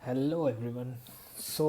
Hello everyone. सो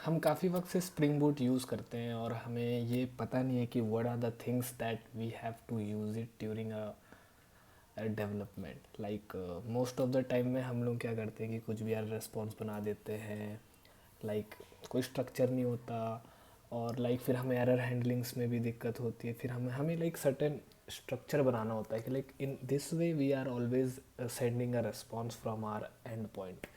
हम काफ़ी वक्त से स्प्रिंग बूट यूज़ करते हैं और हमें ये पता नहीं है कि what are the things that we have to use it during a development. Like most of the time में हम लोग क्या करते हैं कि कुछ भी यार रेस्पॉन्स बना देते हैं। लाइक कोई स्ट्रक्चर नहीं होता और लाइक फिर हमें एरर हैंडलिंग्स में भी दिक्कत होती है। फिर हमें हमें लाइक सर्टेन स्ट्रक्चर बनाना होता है कि like in this way we are always sending a response from our end point.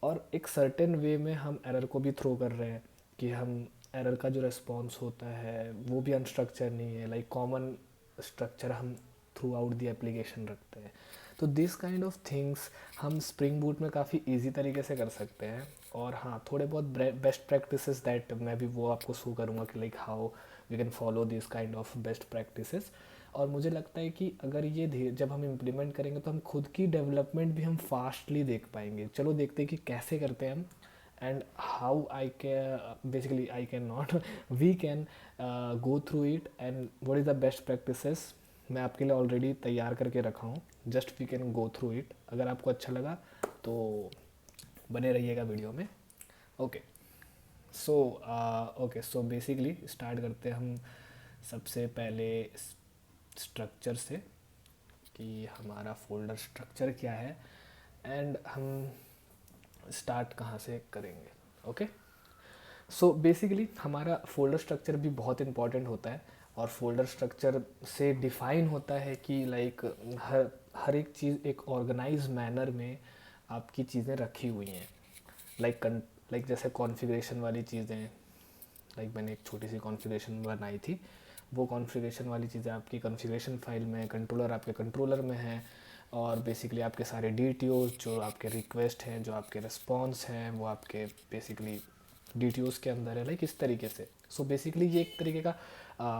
और एक सर्टेन वे में हम एरर को भी थ्रो कर रहे हैं कि हम एरर का जो रिस्पॉन्स होता है वो भी अनस्ट्रक्चर नहीं है। लाइक कॉमन स्ट्रक्चर हम थ्रू आउट दी एप्लीकेशन रखते हैं। तो दिस काइंड ऑफ थिंग्स हम स्प्रिंग बूट में काफ़ी इजी तरीके से कर सकते हैं। और हाँ, थोड़े बहुत बेस्ट प्रैक्टिसेस दैट मैं भी वो आपको शो करूँगा कि like how we can follow this kind of best practices. और मुझे लगता है कि अगर ये धीरे जब हम इम्प्लीमेंट करेंगे तो हम खुद की डेवलपमेंट भी हम फास्टली देख पाएंगे। चलो देखते हैं कि कैसे करते हैं हम and how I can basically I can not we can go through it and what is the best practices. मैं आपके लिए ऑलरेडी तैयार करके रखा हूँ, just we can go through it. अगर आपको अच्छा लगा तो बने रहिएगा वीडियो में। Okay so so basically start करते हैं हम सबसे पहले स्ट्रक्चर से कि हमारा फोल्डर स्ट्रक्चर क्या है एंड हम स्टार्ट कहाँ से करेंगे। ओके सो बेसिकली हमारा फोल्डर स्ट्रक्चर भी बहुत इंपॉर्टेंट होता है। और फोल्डर स्ट्रक्चर से डिफाइन होता है कि लाइक हर हर एक चीज़ एक ऑर्गेनाइज मैनर में आपकी चीज़ें रखी हुई हैं। लाइक लाइक जैसे कॉन्फ़िगरेशन वाली चीज़ें, लाइक मैंने एक छोटी सी कॉन्फ़िगरेशन बनाई थी। वो कॉन्फ़िगरेशन वाली चीज़ें आपकी कॉन्फ़िगरेशन फाइल में, कंट्रोलर आपके कंट्रोलर में है। और बेसिकली आपके सारे डीटीओज जो आपके रिक्वेस्ट हैं, जो आपके रिस्पॉन्स हैं, वो आपके बेसिकली डीटीओज के अंदर है। लाइक इस तरीके से सो बेसिकली ये एक तरीके का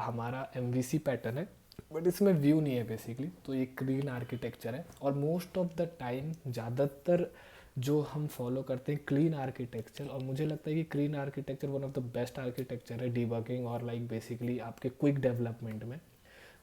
हमारा एमवीसी पैटर्न है, बट इसमें व्यू नहीं है बेसिकली। तो ये क्लीन आर्किटेक्चर है और मोस्ट ऑफ द टाइम ज़्यादातर जो हम फॉलो करते हैं क्लीन आर्किटेक्चर। और मुझे लगता है कि clean architecture one of the best architecture है डिबगिंग और लाइक बेसिकली आपके क्विक डेवलपमेंट में,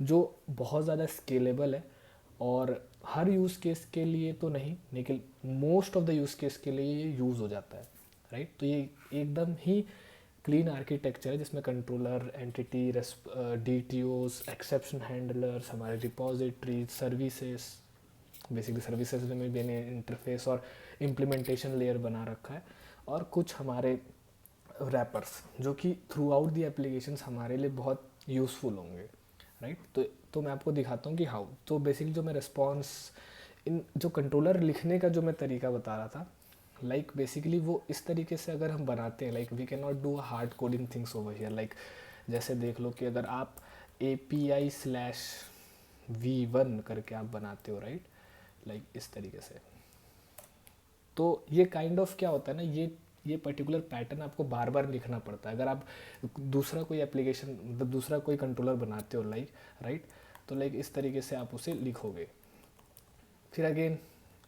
जो बहुत ज़्यादा स्केलेबल है। और हर यूज़ केस के लिए तो नहीं, लेकिन most of the use case के लिए ये यूज़ हो जाता है। राइट, तो ये एकदम ही क्लीन आर्किटेक्चर है जिसमें कंट्रोलर, एंटिटी, डी टी ओज, एक्सेप्शन हैंडलर्स, हमारे रिपोजिटरी, सर्विसेज, बेसिकली सर्विसेज में मैंने इंटरफेस और इम्प्लीमेंटेशन लेयर बना रखा है। और कुछ हमारे रैपर्स जो कि थ्रू आउट दी एप्लीकेशंस हमारे लिए बहुत यूज़फुल होंगे। राइट, तो मैं आपको दिखाता हूँ कि हाउ। तो बेसिकली जो मैं रिस्पॉन्स इन जो कंट्रोलर लिखने का जो मैं तरीका बता रहा था, लाइक बेसिकली वो इस तरीके से अगर हम बनाते हैं, like we can not do hard coding things over here. Like जैसे देख लो कि अगर आप API/V1 करके आप बनाते हो, राइट, लाइक इस तरीके से। तो ये काइंड ऑफ क्या होता है ना, ये पर्टिकुलर पैटर्न आपको बार बार लिखना पड़ता है अगर आप दूसरा कोई एप्लीकेशन मतलब दूसरा कोई कंट्रोलर बनाते हो, लाइक राइट। तो लाइक इस तरीके से आप उसे लिखोगे। फिर अगेन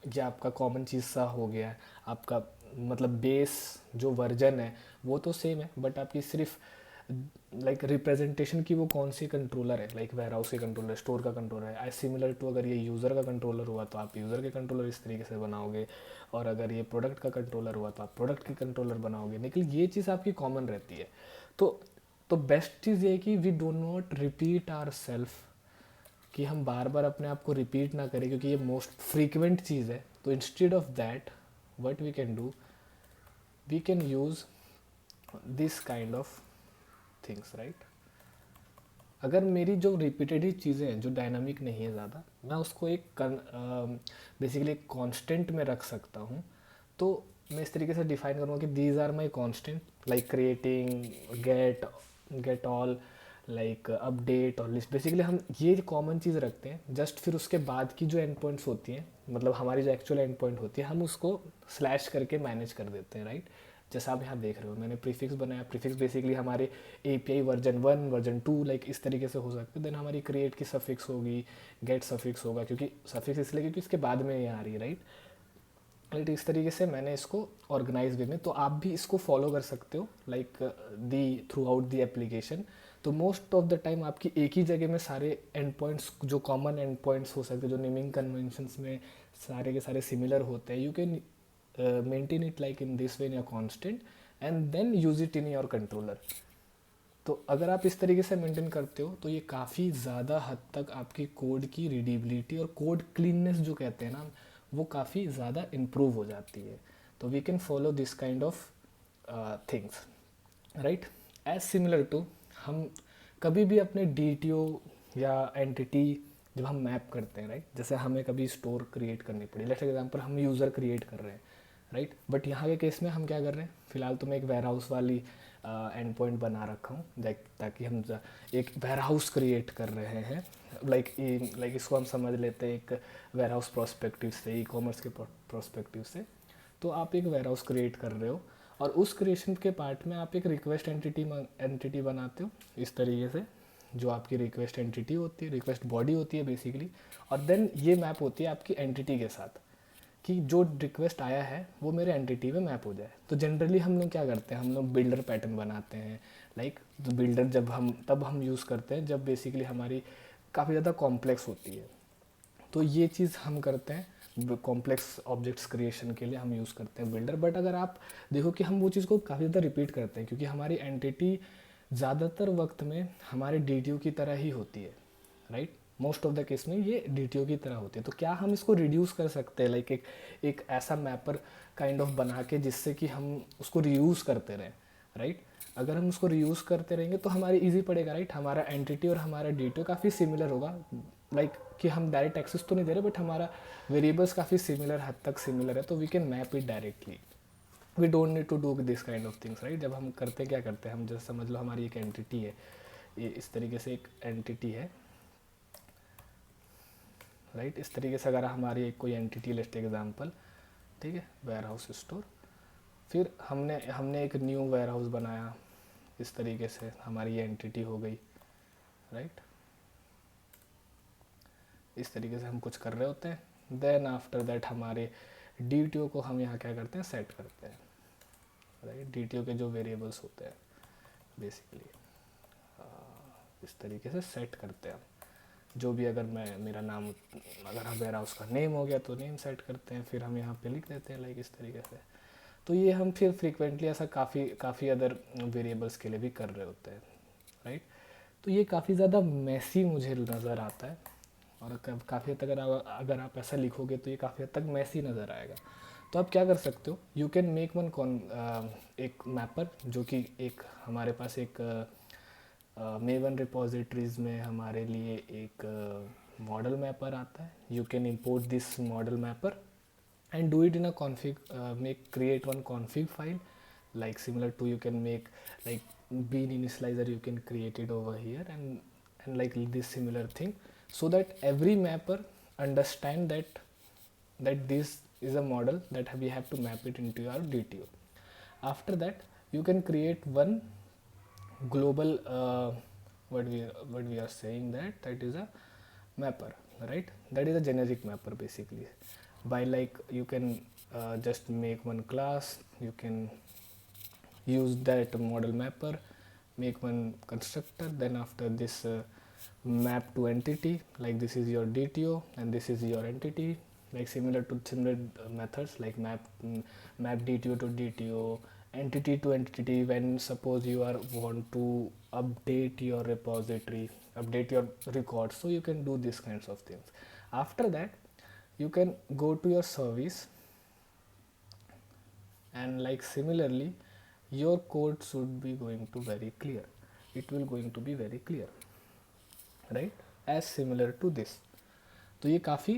ये आपका कॉमन चीज़ सा हो गया है। आपका मतलब बेस जो वर्जन है वो तो सेम है, बट आपकी सिर्फ लाइक रिप्रेजेंटेशन की वो कौन सी कंट्रोलर है, लाइक वेयर हाउस के कंट्रोलर, स्टोर का कंट्रोलर है। आई सिमिलर टू अगर ये यूज़र का कंट्रोलर हुआ तो आप यूज़र के कंट्रोलर इस तरीके से बनाओगे। और अगर ये प्रोडक्ट का कंट्रोलर हुआ तो आप प्रोडक्ट के कंट्रोलर बनाओगे। लेकिन ये चीज़ आपकी कॉमन रहती है। तो तो बेस्ट चीज़ ये है कि we do not repeat our self, कि हम बार बार अपने आप को रिपीट ना करें क्योंकि ये मोस्ट फ्रीक्वेंट चीज़ है। तो instead of that what we can do, we can use this kind of things, right. अगर मेरी जो रिपीटेटिव चीज़ें हैं जो डायनामिक नहीं है ज़्यादा, मैं उसको एक बेसिकली एक कांस्टेंट में रख सकता हूँ। तो मैं इस तरीके से डिफाइन करूँगा कि these are my constant, like creating, get, get all, like update और लिस्ट। बेसिकली हम ये कॉमन चीज़ रखते हैं। जस्ट फिर उसके बाद की जो एंड पॉइंट्स होती हैं, मतलब हमारी जो एक्चुअल एंड पॉइंट होती है, हम उसको स्लैश करके मैनेज कर देते हैं, राइट। जैसा आप यहाँ देख रहे हो मैंने प्रीफिक्स बनाया। प्रीफिक्स बेसिकली हमारे API वर्जन 1 वर्जन 2 लाइक इस तरीके से हो सकते हैं। देन हमारी क्रिएट की सफिक्स होगी, गेट सफिक्स होगा, क्योंकि सफिक्स इसलिए क्योंकि इसके बाद में ये आ रही है, राइट। राइट, इस तरीके से मैंने इसको ऑर्गेनाइज वे में, तो आप भी इसको फॉलो कर सकते हो like the through out the application. तो मोस्ट ऑफ द टाइम आपकी एक ही जगह में सारे एंड पॉइंट्स जो कॉमन एंड पॉइंट्स हो सकते हैं, जो नेमिंग कन्वेंशंस में सारे के सारे सिमिलर होते हैं, you can maintain it like in this way in a constant and then use it in your controller. तो अगर आप इस तरीके से मेंटेन करते हो तो ये काफ़ी ज़्यादा हद तक आपकी कोड की रीडेबिलिटी और कोड क्लीननेस जो कहते हैं ना, वो काफ़ी ज़्यादा इम्प्रूव हो जाती है. तो we can follow this kind of things, right. As similar to, हम कभी भी अपने डी या एंटिटी जब हम मैप करते हैं, राइट, जैसे हमें कभी स्टोर क्रिएट करनी पड़ी, लेट्स एग्जांपल हम यूज़र क्रिएट कर रहे हैं, राइट, बट यहाँ के केस में हम क्या कर रहे हैं, फिलहाल तो मैं एक वेयर हाउस वाली एंड पॉइंट बना रखा हूँ ताकि हम एक वेयर हाउस क्रिएट कर रहे हैं. लाइक इसको हम समझ लेते हैं एक वेयर हाउस प्रोस्पेक्टिव से, ई कॉमर्स के प्रोस्पेक्टिव से. तो आप एक वेयर हाउस क्रिएट कर रहे हो और उस क्रिएशन के पार्ट में आप एक रिक्वेस्ट एंटिटी बनाते हो इस तरीके से, जो आपकी रिक्वेस्ट एंटिटी होती है, रिक्वेस्ट बॉडी होती है बेसिकली. और देन ये मैप होती है आपकी एंटिटी के साथ कि जो रिक्वेस्ट आया है वो मेरे एंटिटी में मैप हो जाए. तो जनरली हम लोग क्या करते हैं, हम लोग बिल्डर पैटर्न बनाते हैं. लाइक तो बिल्डर तब हम यूज़ करते हैं जब बेसिकली हमारी काफ़ी ज़्यादा कॉम्प्लेक्स होती है. तो ये चीज़ हम करते हैं कॉम्प्लेक्स ऑब्जेक्ट्स क्रिएशन के लिए हम यूज़ करते हैं बिल्डर. बट अगर आप देखो कि हम वो चीज़ को काफ़ी ज़्यादा रिपीट करते हैं क्योंकि हमारी एंटिटी ज़्यादातर वक्त में हमारे डी की तरह ही होती है, right. Most of the case में ये डी की तरह होती है. तो क्या हम इसको रिड्यूस कर सकते हैं, लाइक एक ऐसा मैपर काइंड ऑफ बना के जिससे कि हम उसको रीयूज़ करते रहें, राइट. अगर हम उसको रीयूज़ करते रहेंगे तो हमारी ईजी पड़ेगा, राइट. हमारा एंटिटी और हमारा डी काफ़ी सिमिलर होगा. लाइक कि हम डायरेक्ट एक्सेस तो नहीं दे रहे बट हमारा वेरिएबल्स काफ़ी सिमिलर, हद तक सिमिलर है, तो we can map it directly. We don't need to do this kind of things, right. जब हम करते हैं, क्या करते हैं हम, जैसे समझ लो हमारी एक एंटिटी है, ये इस तरीके से एक एंटिटी है, राइट. इस तरीके से अगर हमारी एक कोई एंटिटी, लेट्स एग्जांपल, ठीक है, वेयर हाउस स्टोर. फिर हमने एक न्यू वेयर हाउस बनाया, इस तरीके से हमारी ये एंटिटी हो गई, राइट. इस तरीके से हम कुछ कर रहे होते हैं. देन आफ्टर दैट हमारे डी को हम यहाँ क्या करते हैं, सेट करते हैं, राइट. डी के जो वेरिएबल्स होते हैं बेसिकली इस तरीके से सेट करते हैं हम. जो भी अगर मेरा नाम, अगर हम वेयर हाउस का नेम हो गया तो नेम सेट करते हैं, फिर हम यहाँ पे लिख देते हैं, लाइक इस तरीके से. तो ये हम फिर फ्रीक्वेंटली ऐसा काफ़ी अदर वेरिएबल्स के लिए भी कर रहे होते हैं, राइट. तो ये काफ़ी ज़्यादा मैसी मुझे नज़र आता है और काफ़ी हद तक अगर आप ऐसा लिखोगे तो ये काफ़ी हद तक मैसी नज़र आएगा. तो आप क्या कर सकते हो, यू कैन मेक एक मैपर, जो कि एक हमारे पास एक मेवन रिपोजिटरीज में हमारे लिए एक मॉडल मैपर आता है. You can import this model mapper and do it in a config, create one config file, like similar to you can make like bean initializer, you can create it over here and like this similar thing, so that every mapper understand that this is a model that we have to map it into your DTO. After that you can create one global what we are saying that is a mapper, right. That is a generic mapper basically. By like you can just make one class, you can use that model mapper, make one constructor, then after this map to entity, like this is your DTO and this is your entity, like similar methods like map DTO to DTO, entity to entity. When suppose you are want to update your repository, update your records, so you can do these kinds of things. After that you can go to your service and like similarly your code should be going to very clear, it will going to be very clear, right, as similar to this. तो ये काफ़ी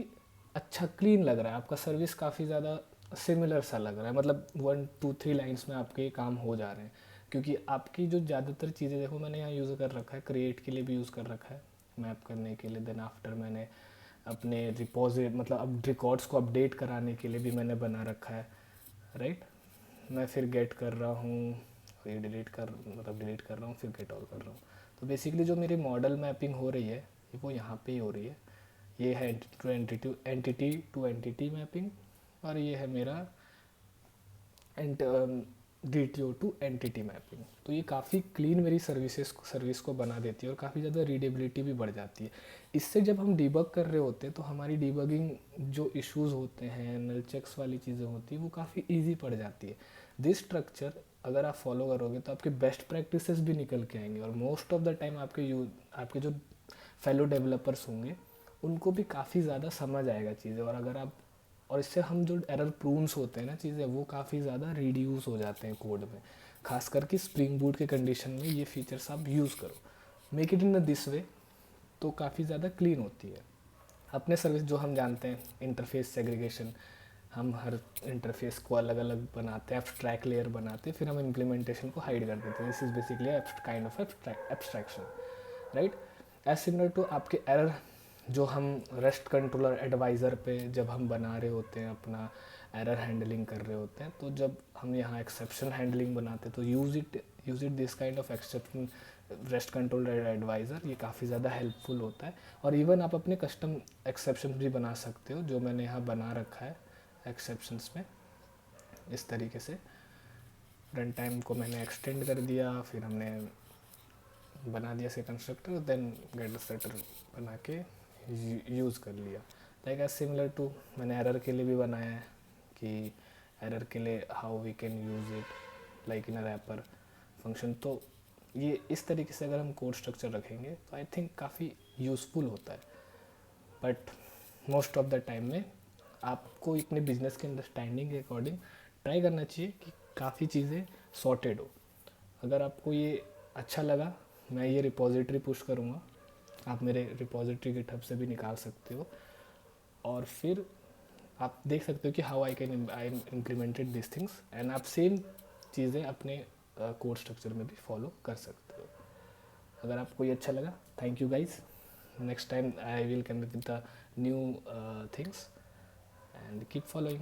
अच्छा clean लग रहा है, आपका service काफ़ी ज़्यादा सिमिलर सा लग रहा है, मतलब 1 2 3 लाइन्स में आपके काम हो जा रहे हैं. क्योंकि आपकी जो ज़्यादातर चीज़ें, देखो मैंने यहाँ यूज़ कर रखा है, क्रिएट के लिए भी यूज़ कर रखा है, मैप करने के लिए. देन आफ्टर मैंने अपने रिपोजिट मतलब अब रिकॉर्ड्स को अपडेट कराने के लिए भी मैंने बना रखा है, राइट. मैं फिर गेट कर रहा हूँ, फिर डिलीट कर रहा हूँ, फिर गेट ऑल कर रहा हूँ. तो बेसिकली जो मेरी मॉडल मैपिंग हो रही है वो यहाँ पे ही हो रही है. ये है एंटिटी टू एंटिटी मैपिंग और ये है मेरा DTO टू एंटिटी मैपिंग। तो ये काफ़ी क्लीन मेरी सर्विस को बना देती है और काफ़ी ज़्यादा रीडेबिलिटी भी बढ़ जाती है। इससे जब हम डिबग कर रहे होते हैं तो हमारी डिबगिंग जो इश्यूज़ होते हैं, नल चेक्स वाली चीज़ें होती हैं, वो काफ़ी ईजी पड़ जाती है। दिस स्ट्रक्चर अगर आप फॉलो करोगे तो आपके बेस्ट प्रैक्टिसेस भी निकल के आएंगे और मोस्ट ऑफ द टाइम आपके जो फेलो डेवलपर्स होंगे उनको भी काफ़ी ज़्यादा समझ आएगा चीज़ें। और अगर आप और इससे हम जो एरर प्रून्स होते हैं ना चीज़ें, वो काफ़ी ज़्यादा रिड्यूस हो जाते हैं कोड में। खास करके स्प्रिंग बूट के कंडीशन में ये फीचर्स आप यूज़ करो, मेक इट इन दिस वे, तो काफ़ी ज़्यादा क्लीन होती है। अपने सर्विस जो हम जानते हैं, इंटरफेस सेग्रीगेशन, हम हर इंटरफेस को अलग अलग बनाते हैं, एब्स्ट्रैक्ट लेयर बनाते हैं, फिर हम इम्प्लीमेंटेशन को हाइड कर देते हैं। This is basically kind of abstraction, right. As similar to आपके एरर जो हम रेस्ट कंट्रोलर एडवाइज़र पे जब हम बना रहे होते हैं, अपना एरर हैंडलिंग कर रहे होते हैं, तो जब हम यहाँ एक्सेप्शन हैंडलिंग बनाते हैं तो use it this kind of exception rest control advisor, ये काफ़ी ज़्यादा हेल्पफुल होता है। और इवन आप अपने कस्टम एक्सेप्शन भी बना सकते हो, जो मैंने यहाँ बना रखा है एक्सेप्शंस में इस तरीके से। रन टाइम को मैंने एक्सटेंड कर दिया, फिर हमने बना दिया से कंस्ट्रक्टर, देन गेट सेटर बना के यूज़ कर लिया। लाइक एज सिमिलर टू मैंने एरर के लिए भी बनाया है कि एरर के लिए how we can use it like in a wrapper function. तो ये इस तरीके से अगर हम कोड स्ट्रक्चर रखेंगे तो आई थिंक काफ़ी यूज़फुल होता है। But most of the time में आपको अपने बिजनेस के अंडरस्टैंडिंग के अकॉर्डिंग ट्राई करना चाहिए कि काफ़ी चीज़ें सॉर्टेड हो। अगर आपको ये अच्छा लगा, मैं ये रिपॉजिटरी पुश करूँगा, आप मेरे रिपॉजिटरी गिटहब से भी निकाल सकते हो, और फिर आप देख सकते हो कि how I implemented this things, and आप सेम चीज़ें अपने कोड स्ट्रक्चर में भी फॉलो कर सकते हो। अगर आपको ये अच्छा लगा, thank you guys. Next time I will come with the new things, and keep following.